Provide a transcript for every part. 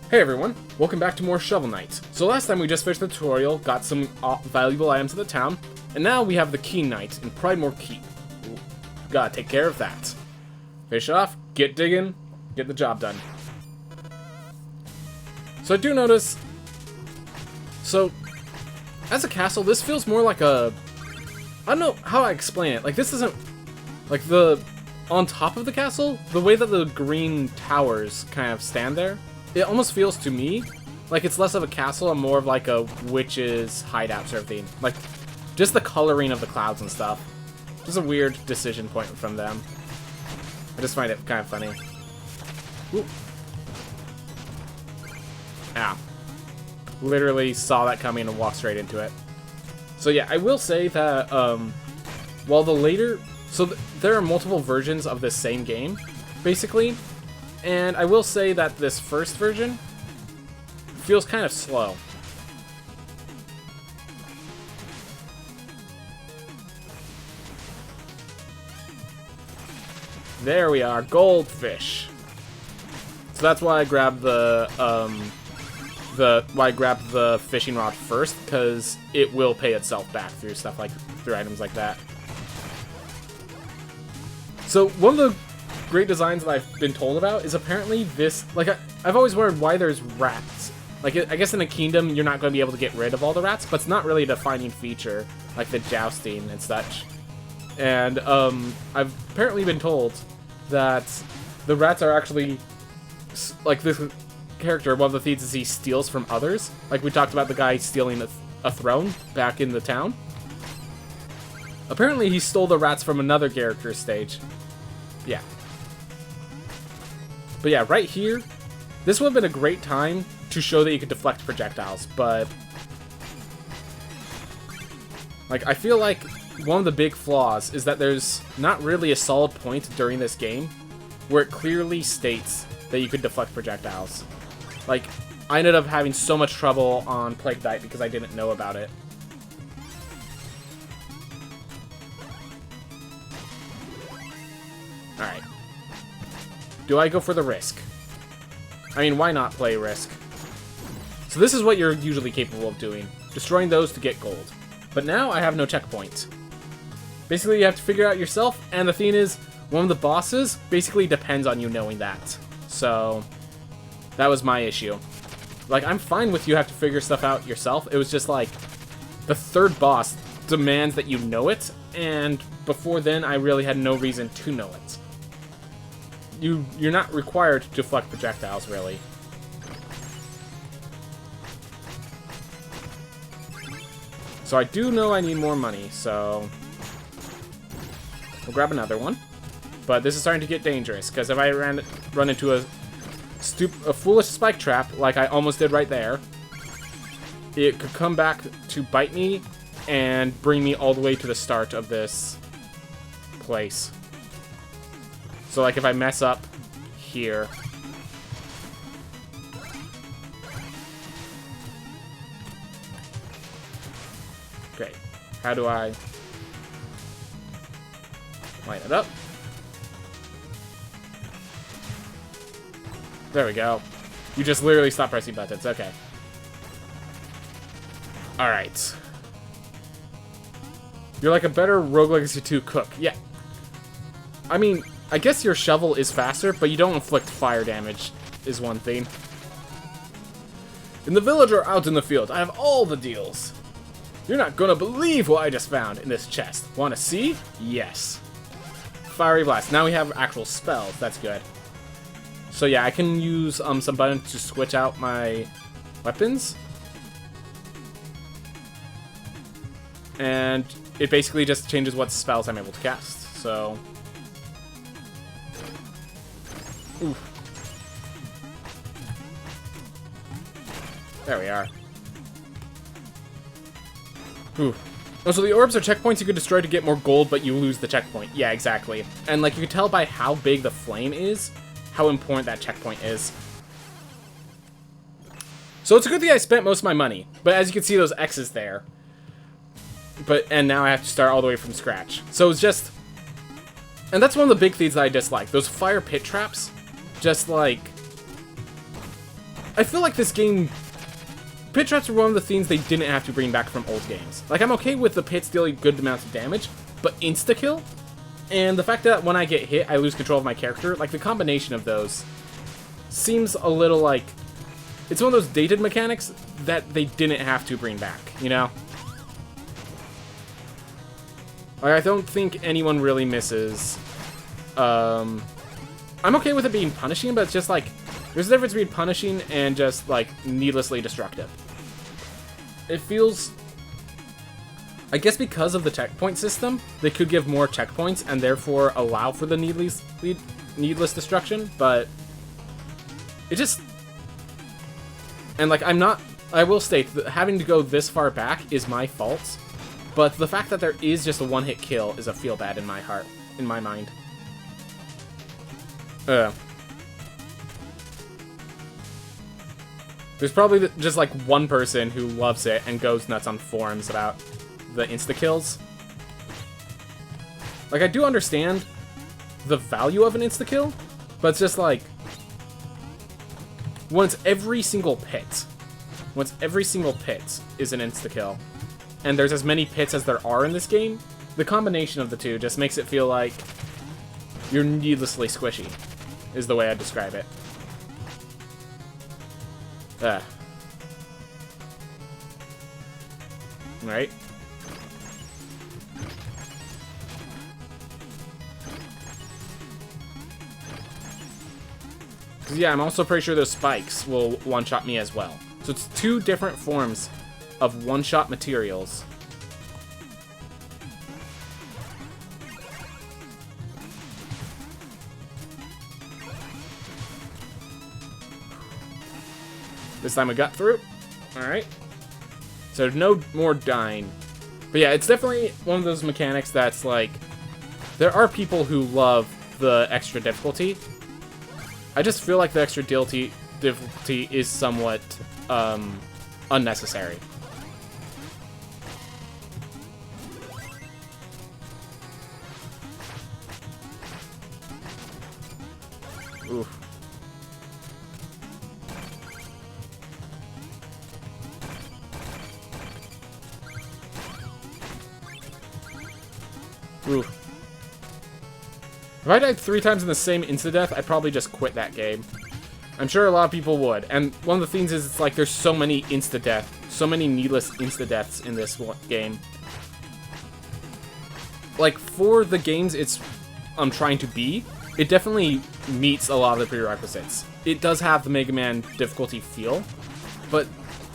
Hey everyone, welcome back to more Shovel Knight. So last time we just finished the tutorial, got some valuable items in the town, and now we have the Keen Knight in Pridemore Keep. Ooh, gotta take care of that. Fish off, get digging, get the job done. So I do notice, as a castle, this feels more like a, I don't know how I explain it, like this isn't, like on top of the castle, the way that the green towers kind of stand there, it almost feels to me like it's less of a castle and more of like a witch's hideout sort of thing. Like, just the coloring of the clouds and stuff. Just a weird decision point from them. I just find it kind of funny. Ooh. Ow. Literally saw that coming and walked straight into it. So yeah, I will say that, while the later... there are multiple versions of this same game, basically. And I will say that this first version feels kind of slow. There we are, goldfish. So that's why I grabbed the fishing rod first, because it will pay itself back through items like that. So one of the great designs that I've been told about is apparently this, like, I've always wondered why there's rats. Like, I guess in a kingdom you're not going to be able to get rid of all the rats, but it's not really a defining feature, like the jousting and such. And, I've apparently been told that the rats are actually, like, this character, one of the thieves is he steals from others. Like, we talked about the guy stealing a throne back in the town. Apparently he stole the rats from another character's stage. Yeah. But yeah, right here, this would have been a great time to show that you could deflect projectiles, but... like, I feel like one of the big flaws is that there's not really a solid point during this game where it clearly states that you could deflect projectiles. Like, I ended up having so much trouble on Plague Knight because I didn't know about it. Alright. Do I go for the risk? I mean, why not play risk? So this is what you're usually capable of doing. Destroying those to get gold. But now I have no checkpoint. Basically, you have to figure out yourself, and the thing is, one of the bosses basically depends on you knowing that. So, that was my issue. Like, I'm fine with you have to figure stuff out yourself. It was just like, the third boss demands that you know it, and before then, I really had no reason to know it. You're not required to deflect projectiles, really. So I do know I need more money, so... we'll grab another one. But this is starting to get dangerous, because if I run into a foolish spike trap, like I almost did right there, it could come back to bite me and bring me all the way to the start of this place. So, like, if I mess up here... okay, how do I line it up? There we go. You just literally stop pressing buttons. Okay. Alright. You're like a better Rogue Legacy 2 cook. Yeah. I mean, I guess your shovel is faster, but you don't inflict fire damage, is one thing. In the village or out in the field, I have all the deals. You're not gonna believe what I just found in this chest. Wanna see? Yes. Fiery Blast. Now we have actual spells. That's good. So yeah, I can use some buttons to switch out my weapons. And it basically just changes what spells I'm able to cast. So... oof. There we are. Oof. Oh, so the orbs are checkpoints you could destroy to get more gold, but you lose the checkpoint. Yeah, exactly. And like you can tell by how big the flame is, how important that checkpoint is. So it's a good thing I spent most of my money. But as you can see, those X's there. And now I have to start all the way from scratch. So it's just... and that's one of the big things that I dislike. Those fire pit traps, just like... I feel like this game... Pit traps were one of the things they didn't have to bring back from old games. Like, I'm okay with the pits dealing good amounts of damage, but insta-kill? And the fact that when I get hit, I lose control of my character, like, the combination of those seems a little like... It's one of those dated mechanics that they didn't have to bring back, you know? Like, I don't think anyone really misses. I'm okay with it being punishing, but it's just like, there's a difference between punishing and just, like, needlessly destructive. It feels... I guess because of the checkpoint system, they could give more checkpoints and therefore allow for the needless destruction, but it just... And, like, I will state that having to go this far back is my fault, but the fact that there is just a one-hit kill is a feel-bad in my heart, in my mind. There's probably just, like, one person who loves it and goes nuts on forums about the insta-kills. Like, I do understand the value of an insta-kill, but it's just, like, once every single pit is an insta-kill, and there's as many pits as there are in this game, the combination of the two just makes it feel like you're needlessly squishy, is the way I describe it. Right? Because, yeah, I'm also pretty sure those spikes will one-shot me as well. So it's two different forms of one-shot materials. This time we got through. Alright. So no more dying. But yeah, it's definitely one of those mechanics that's like... There are people who love the extra difficulty. I just feel like the extra difficulty is somewhat unnecessary. Oof. Oof. If I died 3 times in the same insta-death, I'd probably just quit that game. I'm sure a lot of people would. And one of the things is, it's like there's so many insta-death, so many needless insta-deaths in this game. Like, for the games it's trying to be, it definitely meets a lot of the prerequisites. It does have the Mega Man difficulty feel, but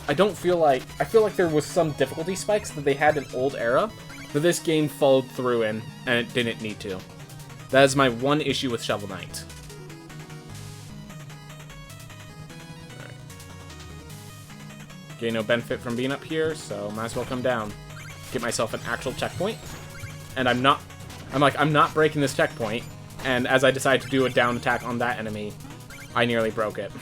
I don't feel like... I feel like there was some difficulty spikes that they had in old era that this game followed through in, and it didn't need to. That is my one issue with Shovel Knight. Alright. Okay, no benefit from being up here, so might as well come down. Get myself an actual checkpoint. And I'm not breaking this checkpoint, and as I decide to do a down attack on that enemy, I nearly broke it.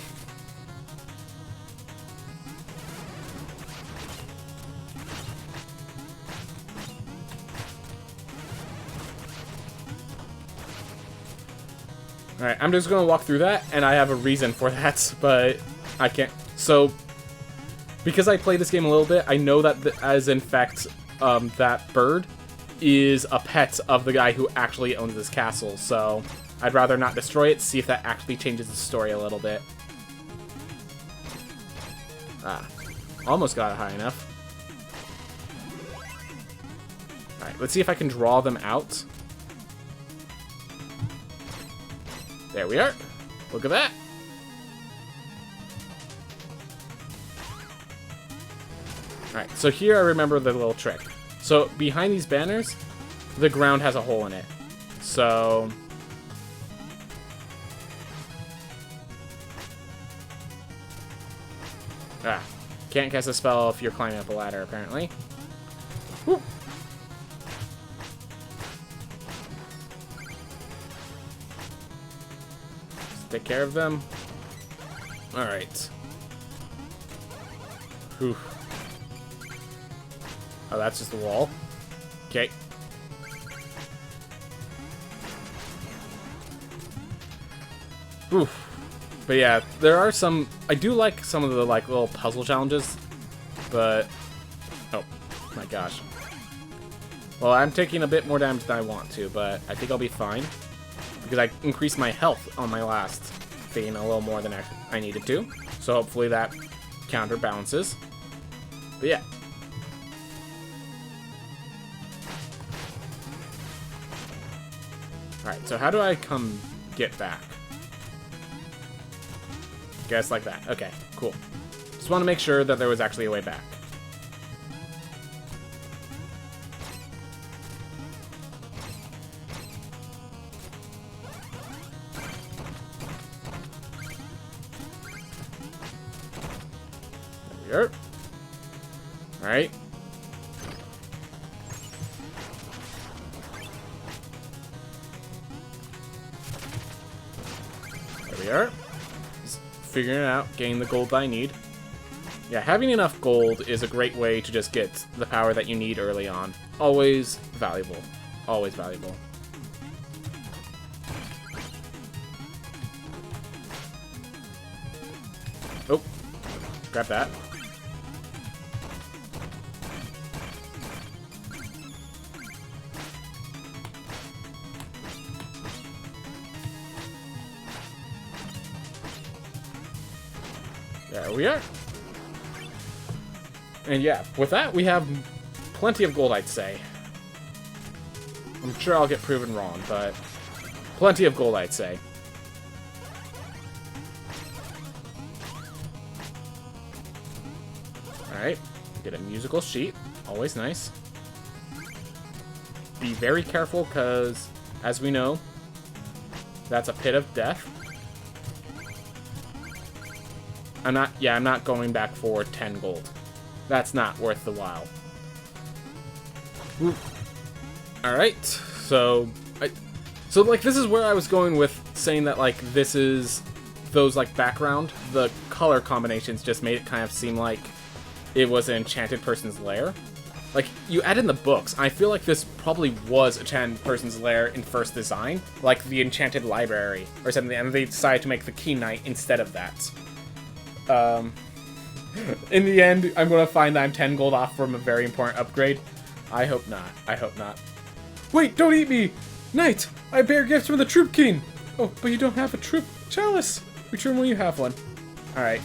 Alright, I'm just going to walk through that, and I have a reason for that, but I can't. So, because I played this game a little bit, I know that, as in fact, that bird is a pet of the guy who actually owns this castle, so I'd rather not destroy it, see if that actually changes the story a little bit. Ah, almost got it high enough. Alright, let's see if I can draw them out. There we are. Look at that. Alright, so here I remember the little trick. So behind these banners, the ground has a hole in it. So... Ah, can't cast a spell if you're climbing up a ladder, apparently. Woo. Take care of them. Alright. Whew. Oh, that's just a wall. Okay. Oof. But yeah, there are some... I do like some of the, like, little puzzle challenges, but... Oh, my gosh. Well, I'm taking a bit more damage than I want to, but I think I'll be fine. Because I increased my health on my last thing a little more than I needed to. So hopefully that counterbalances. But yeah. Alright, so how do I get back? Guess like that. Okay, cool. Just want to make sure that there was actually a way back. There we are. Alright. There we are. Just figuring it out, getting the gold that I need. Yeah, having enough gold is a great way to just get the power that you need early on. Always valuable. Always valuable. Oh, grab that. There we are. And yeah, with that, we have plenty of gold, I'd say. I'm sure I'll get proven wrong, but plenty of gold, I'd say. Alright, get a musical sheet. Always nice. Be very careful, because, as we know, that's a pit of death. I'm not going back for 10 gold. That's not worth the while. Alright, so like, this is where I was going with saying that, like, this is those, like, background, the color combinations just made it kind of seem like it was an enchanted person's lair. Like, you add in the books, I feel like this probably was a enchanted person's lair in first design, like the enchanted library or something, and they decided to make the Key Knight instead of that. In the end, I'm going to find that I'm 10 gold off from a very important upgrade. I hope not. I hope not. Wait, don't eat me! Knight, I bear gifts from the Troop King! Oh, but you don't have a Troop Chalice! Return when you have one. Alright.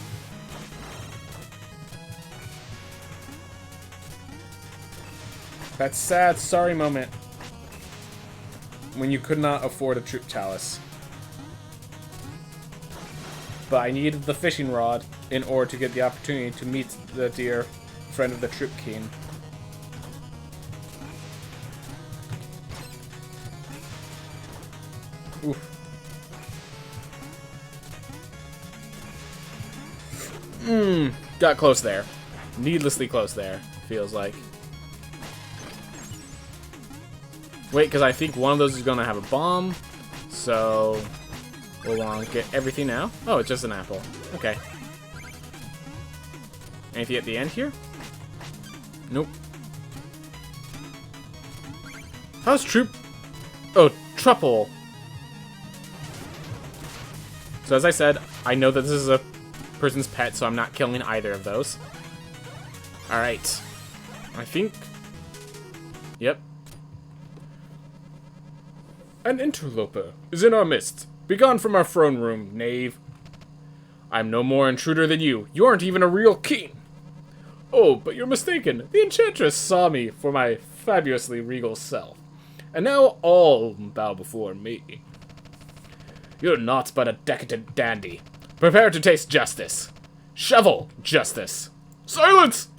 That sad, sorry moment when you could not afford a Troop Chalice. But I needed the fishing rod in order to get the opportunity to meet the dear friend of the Troop King. Oof. Got close there. Needlessly close there, feels like. Wait, because I think one of those is going to have a bomb, so we'll get everything now. Oh, it's just an apple. Okay. Anything at the end here? Nope. How's Troop... Oh, Truple. So as I said, I know that this is a person's pet, so I'm not killing either of those. Alright. I think... Yep. An interloper is in our midst. Begone from our throne room, knave. I'm no more intruder than you. You aren't even a real king. Oh, but you're mistaken. The enchantress saw me for my fabulously regal self. And now all bow before me. You're naught but a decadent dandy. Prepare to taste justice. Shovel justice. Silence!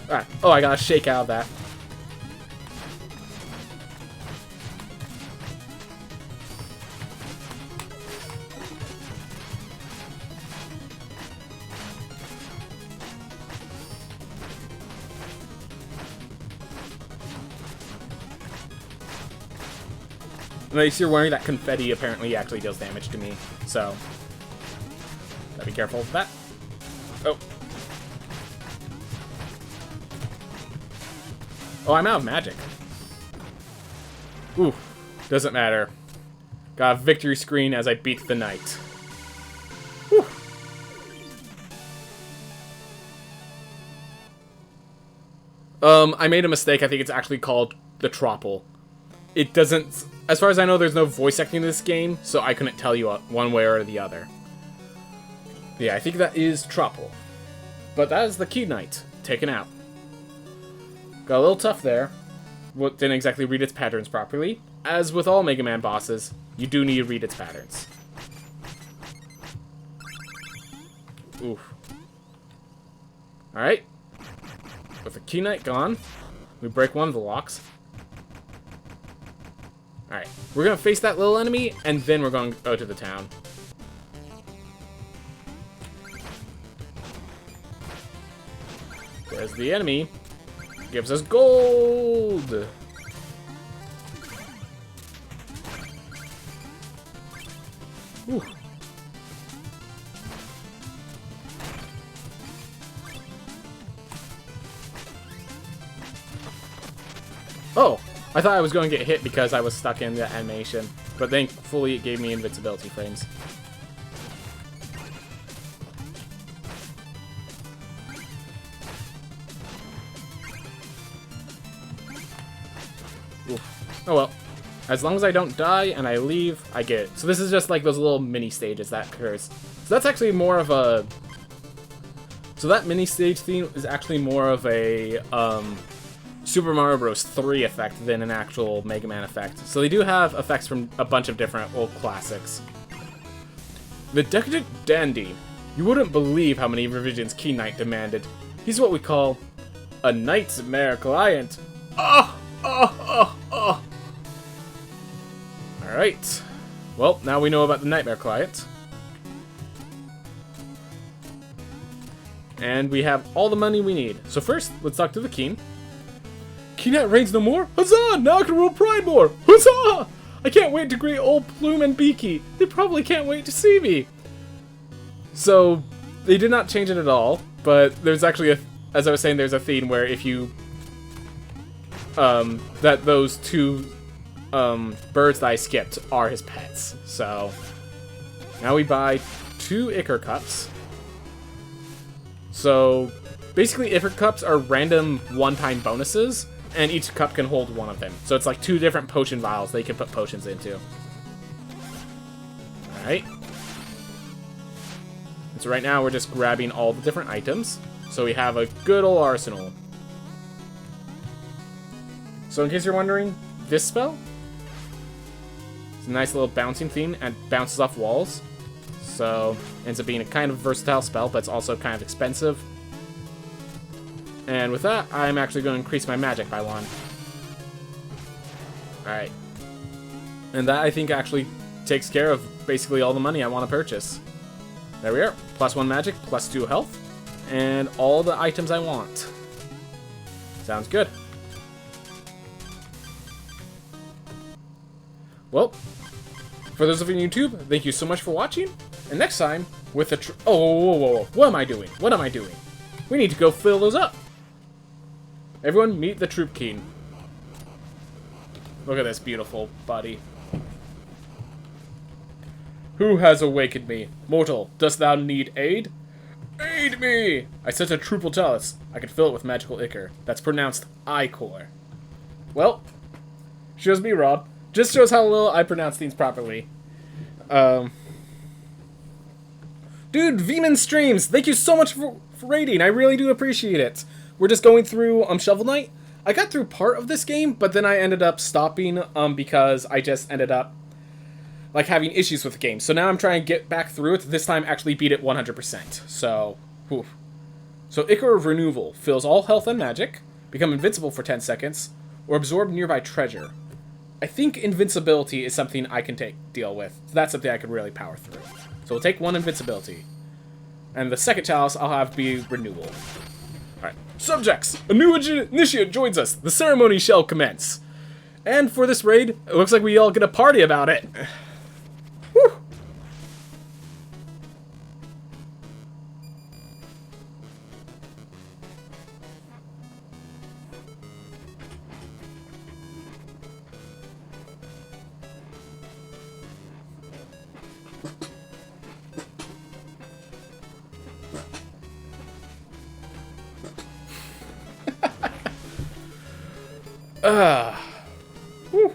Alright. Oh, I gotta shake out of that. Unless you're wearing that confetti, apparently actually deals damage to me. So, gotta be careful with that. Oh. Oh, I'm out of magic. Ooh, doesn't matter. Got a victory screen as I beat the knight. Whew. I made a mistake. I think it's actually called the Tropple. It doesn't... As far as I know, there's no voice acting in this game, so I couldn't tell you one way or the other. Yeah, I think that is Tropple. But that is the Key Knight, taken out. Got a little tough there. Didn't exactly read its patterns properly. As with all Mega Man bosses, you do need to read its patterns. Oof. Alright. With the Key Knight gone, we break one of the locks. Alright, we're gonna face that little enemy, and then we're going to go to the town. There's the enemy. Gives us gold! Ooh. Oh! I thought I was going to get hit because I was stuck in the animation, but thankfully it gave me invincibility frames. Oof. Oh well. As long as I don't die and I leave, I get it. So this is just like those little mini stages that occurs. So that's actually more of a... So that mini stage theme is actually more of a, Super Mario Bros. 3 effect than an actual Mega Man effect. So they do have effects from a bunch of different old classics. The Decadent Dandy. You wouldn't believe how many revisions Key Knight demanded. He's what we call a nightmare client. Alright. Well, now we know about the nightmare client. And we have all the money we need. So first, let's talk to the Keen. Key Knight reigns no more? Huzzah! Now I can rule Pride more! Huzzah! I can't wait to greet old Plume and Beaky. They probably can't wait to see me. So, they did not change it at all, but there's actually as I was saying, there's a theme where if you, that those two, birds that I skipped are his pets. So, now we buy 2 Ichor Cups. So, basically Ichor Cups are random one-time bonuses, and each cup can hold one of them. So it's like 2 different potion vials they can put potions into. Alright. And so right now we're just grabbing all the different items. So we have a good old arsenal. So in case you're wondering, this spell, it's a nice little bouncing theme and bounces off walls. So ends up being a kind of versatile spell, but it's also kind of expensive. And with that, I'm actually going to increase my magic by 1. Alright. And that, I think, actually takes care of basically all the money I want to purchase. There we are. +1 magic, +2 health, and all the items I want. Sounds good. Well, for those of you on YouTube, thank you so much for watching. And next time, with a whoa. What am I doing? What am I doing? We need to go fill those up. Everyone, meet the Troop King. Look at this beautiful body. Who has awakened me? Mortal, dost thou need aid? Aid me! I sense a Troopal chalice. I can fill it with magical ichor. That's pronounced Ichor. Well, shows me, Rob. Just shows how little I pronounce things properly. Dude, Veman Streams, thank you so much for raiding. I really do appreciate it. We're just going through Shovel Knight. I got through part of this game, but then I ended up stopping because I just ended up like having issues with the game. So now I'm trying to get back through it. This time actually beat it 100%. So, whew. So Ichor of Renewal fills all health and magic, become invincible for 10 seconds, or absorb nearby treasure. I think invincibility is something I can deal with. So that's something I can really power through. So we'll take 1 invincibility. And the second chalice I'll have be renewal. Alright. Subjects! A new initiate joins us! The ceremony shall commence! And for this raid, it looks like we all get a party about it! Whew! Whew.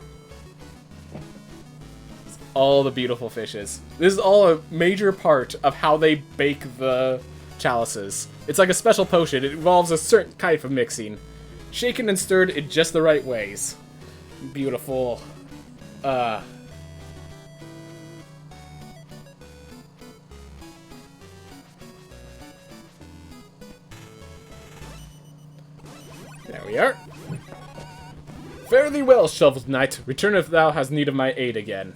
All the beautiful fishes. This is all a major part of how they bake the chalices. It's like a special potion. It involves a certain type of mixing. Shaken and stirred in just the right ways. Beautiful. There we are. Fare thee well, Shovel Knight. Return if thou hast need of my aid again.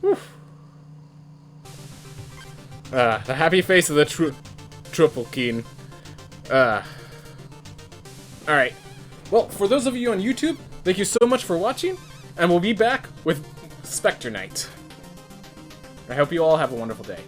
Whew. The happy face of the Truppelkeen. Alright. Well, for those of you on YouTube, thank you so much for watching, and we'll be back with Spectre Knight. I hope you all have a wonderful day.